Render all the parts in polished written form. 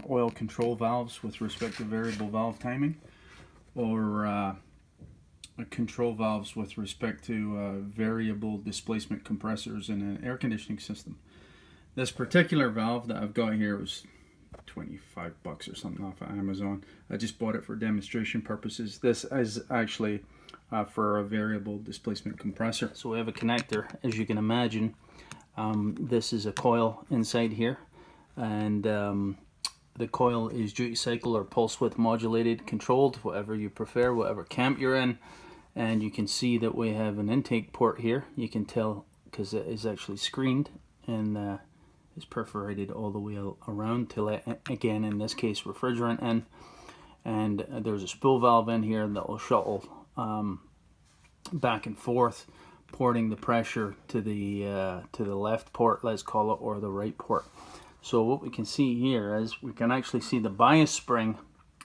oil control valves with respect to variable valve timing, or control valves with respect to variable displacement compressors in an air conditioning system. This particular valve that I've got here was $25 or something off of Amazon. I just bought it for demonstration purposes. This is actually for a variable displacement compressor. So we have a connector, as you can imagine. This is a coil inside here, and the coil is duty cycle or pulse width modulated, controlled, whatever you prefer, whatever camp you're in. And you can see that we have an intake port here. You can tell because it is actually screened and it's perforated all the way around to let, again in this case, refrigerant in. And there's a spool valve in here that will shuttle back and forth, porting the pressure to the left port, let's call it, or the right port. So what we can see here is we can actually see the bias spring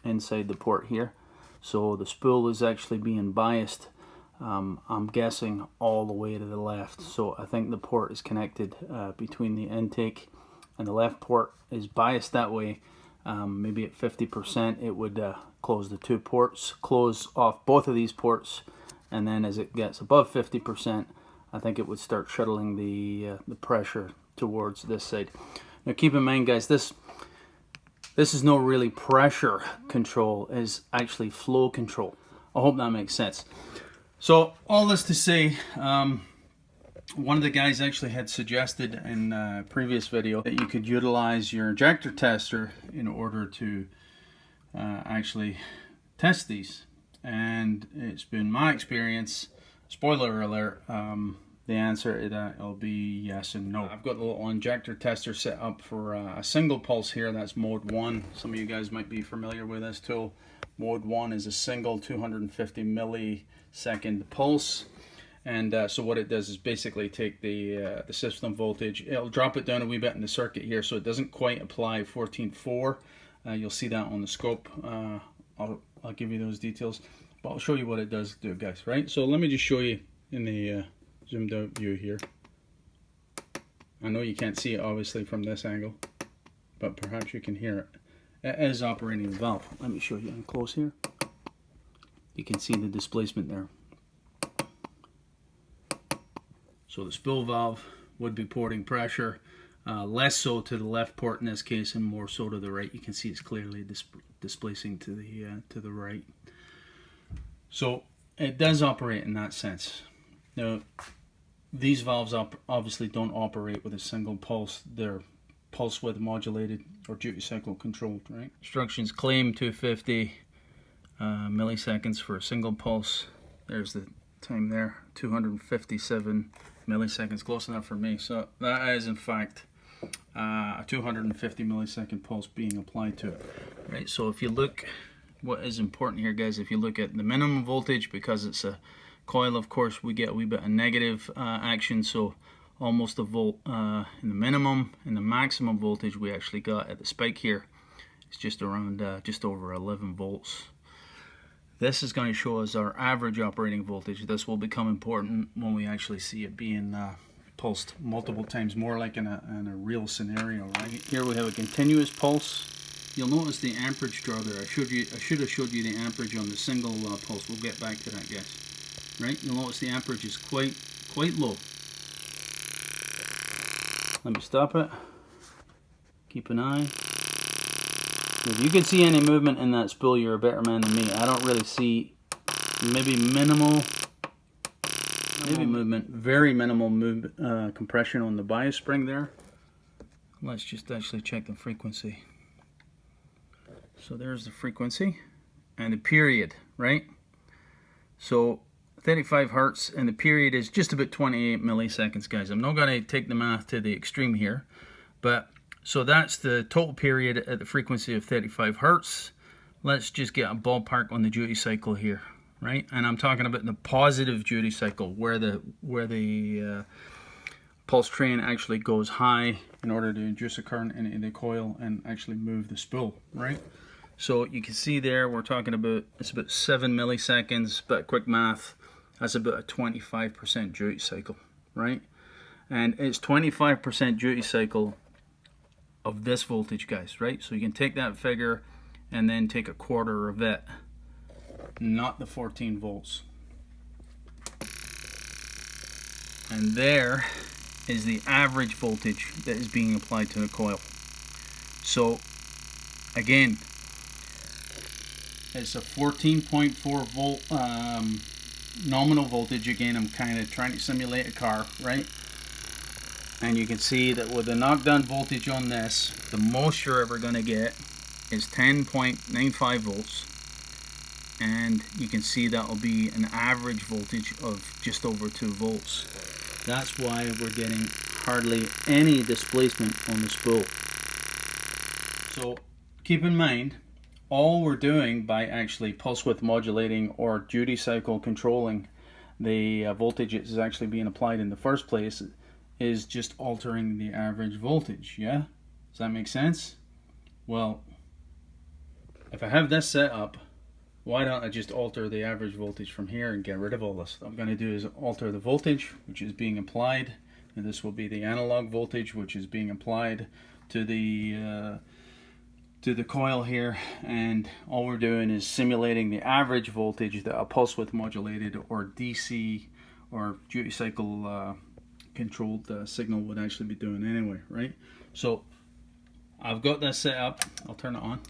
inside the port here. So the spool is actually being biased, I'm guessing, all the way to the left. So I think the port is connected between the intake and the left port is biased that way. Maybe at 50% it would close the two ports, close off both of these ports, and then as it gets above 50%, I think it would start shuttling the pressure towards this side. Now keep in mind, guys, this is no really pressure control, is actually flow control. I hope that makes sense. So all this to say, one of the guys actually had suggested in a previous video that you could utilize your injector tester in order to actually test these. And it's been my experience, spoiler alert, the answer to that will be yes and no. I've got the little injector tester set up for a single pulse here. That's mode 1. Some of you guys might be familiar with this tool. Mode 1 is a single 250 millisecond pulse. And so what it does is basically take the system voltage. It'll drop it down a wee bit in the circuit here, so it doesn't quite apply 14.4. You'll see that on the scope. I'll give you those details, but I'll show you what it does do, guys. Right? So let me just show you in the zoomed out view here. I know you can't see it obviously from this angle, but perhaps you can hear it. It is operating the valve. Let me show you in close here. You can see the displacement there. So the spool valve would be porting pressure, less so to the left port in this case, and more so to the right. You can see it's clearly displacing to the right. So it does operate in that sense. Now, these valves obviously don't operate with a single pulse. They're pulse width modulated or duty cycle controlled, right? Instructions claim 250 milliseconds for a single pulse. There's the time there, 257 milliseconds, close enough for me. So that is in fact a 250 millisecond pulse being applied to it, right? So if you look, what is important here, guys, if you look at the minimum voltage, because it's a coil, of course, we get a wee bit of negative action, so almost a volt in the minimum, and the maximum voltage we actually got at the spike here is just around just over 11 volts. This is going to show us our average operating voltage. This will become important when we actually see it being pulsed multiple times more, like in a real scenario, right? Here we have a continuous pulse. You'll notice the amperage draw there. I should have showed you the amperage on the single pulse. We'll get back to that, guys. Right? You'll notice the amperage is quite low. Let me stop it. Keep an eye. If you can see any movement in that spool, you're a better man than me. I don't really see, maybe minimal movement, very minimal compression on the bias spring there. Let's just actually check the frequency. So there's the frequency and the period, right? So 35 hertz, and the period is just about 28 milliseconds, guys. I'm not going to take the math to the extreme here, but so that's the total period at the frequency of 35 hertz. Let's just get a ballpark on the duty cycle here, right? And I'm talking about the positive duty cycle, where the pulse train actually goes high in order to induce a current in the coil and actually move the spool, right? So you can see there we're talking about, it's about 7 milliseconds, but quick math, that's about a 25% duty cycle, right? And it's 25% duty cycle of this voltage, guys, right? So you can take that figure and then take a quarter of it, not the 14 volts. And there is the average voltage that is being applied to the coil. So again, it's a 14.4 volt nominal voltage. Again, I'm kind of trying to simulate a car, right? And you can see that with the knockdown voltage on this, the most you're ever going to get is 10.95 volts. And you can see that will be an average voltage of just over 2 volts. That's why we're getting hardly any displacement on the spool. So keep in mind, all we're doing by actually pulse width modulating or duty cycle controlling the voltage that is actually being applied in the first place is just altering the average voltage. Yeah? Does that make sense? Well, if I have this set up, why don't I just alter the average voltage from here and get rid of all this? What I'm going to do is alter the voltage which is being applied, and this will be the analog voltage which is being applied to the coil here, and all we're doing is simulating the average voltage that a pulse width modulated or DC or duty cycle controlled signal would actually be doing anyway, right? So I've got that set up. I'll turn it on.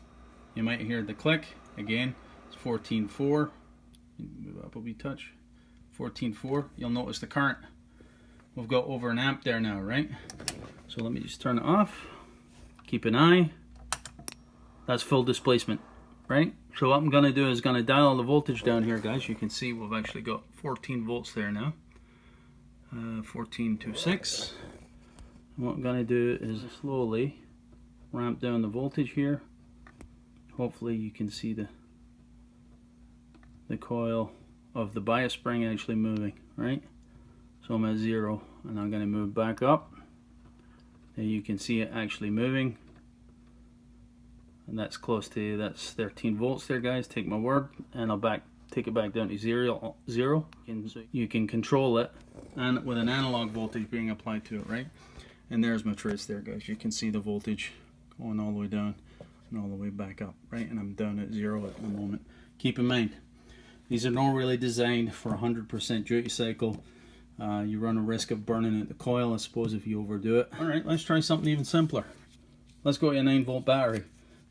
You might hear the click again. It's 14.4. Move up a wee touch. 14.4. You'll notice the current. We've got over an amp there now, right? So let me just turn it off. Keep an eye. That's full displacement, right? So what I'm going to do is going to dial the voltage down here, guys. You can see we've actually got 14 volts there now. 14.26. What I'm going to do is slowly ramp down the voltage here. Hopefully you can see the coil of the bias spring actually moving, right? So I'm at 0 and I'm going to move back up. And you can see it actually moving. And that's close to, that's 13 volts there, guys. Take my word, and I'll take it back down to zero. You can control it, and with an analog voltage being applied to it, right? And there's my trace there, guys. You can see the voltage going all the way down and all the way back up, right? And I'm down at 0 at the moment. Keep in mind, these are not really designed for 100% duty cycle. You run a risk of burning out the coil, I suppose, if you overdo it. All right, let's try something even simpler. Let's go to a 9-volt battery.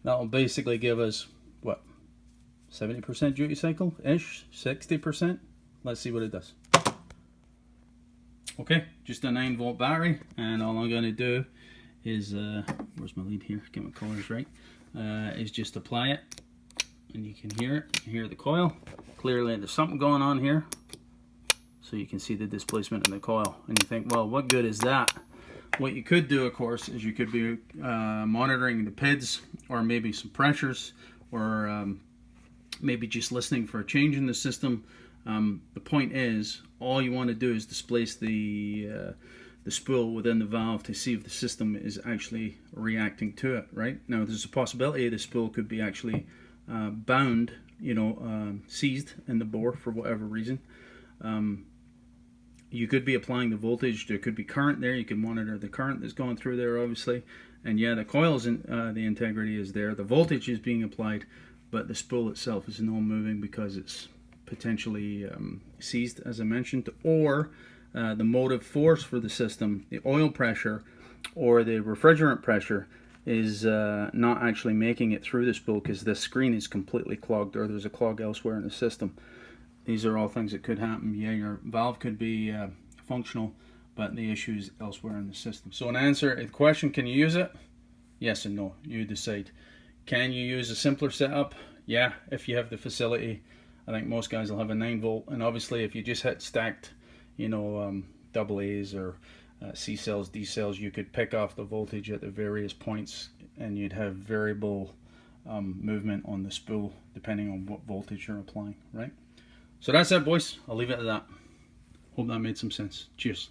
That will basically give us, what, 70% duty cycle-ish? 60%? Let's see what it does. Okay, just a 9-volt battery, and all I'm going to do is, where's my lead here? Get my colors right. Is just apply it, and you can hear it. You hear the coil. Clearly there's something going on here. So you can see the displacement in the coil. And you think, well, what good is that? What you could do, of course, is you could be monitoring the PIDs, or maybe some pressures, or maybe just listening for a change in the system. The point is, all you want to do is displace the spool within the valve to see if the system is actually reacting to it, right? Now, there's a possibility the spool could be actually bound, seized in the bore for whatever reason. You could be applying the voltage. There could be current there. You can monitor the current that's going through there, obviously. And yeah, the coil's the integrity is there. The voltage is being applied, but the spool itself is not moving because it's potentially seized, as I mentioned, or the motive force for the system, the oil pressure or the refrigerant pressure, is not actually making it through the spool because the screen is completely clogged, or there's a clog elsewhere in the system. These are all things that could happen. Yeah, your valve could be functional, but the issue is elsewhere in the system. So in answer to the question, can you use it? Yes and no. You decide. Can you use a simpler setup? Yeah, if you have the facility. I think most guys will have a 9-volt, and obviously if you just hit stacked, double A's or C cells, D cells, you could pick off the voltage at the various points, and you'd have variable movement on the spool depending on what voltage you're applying, right? So that's it, boys. I'll leave it at that. Hope that made some sense. Cheers.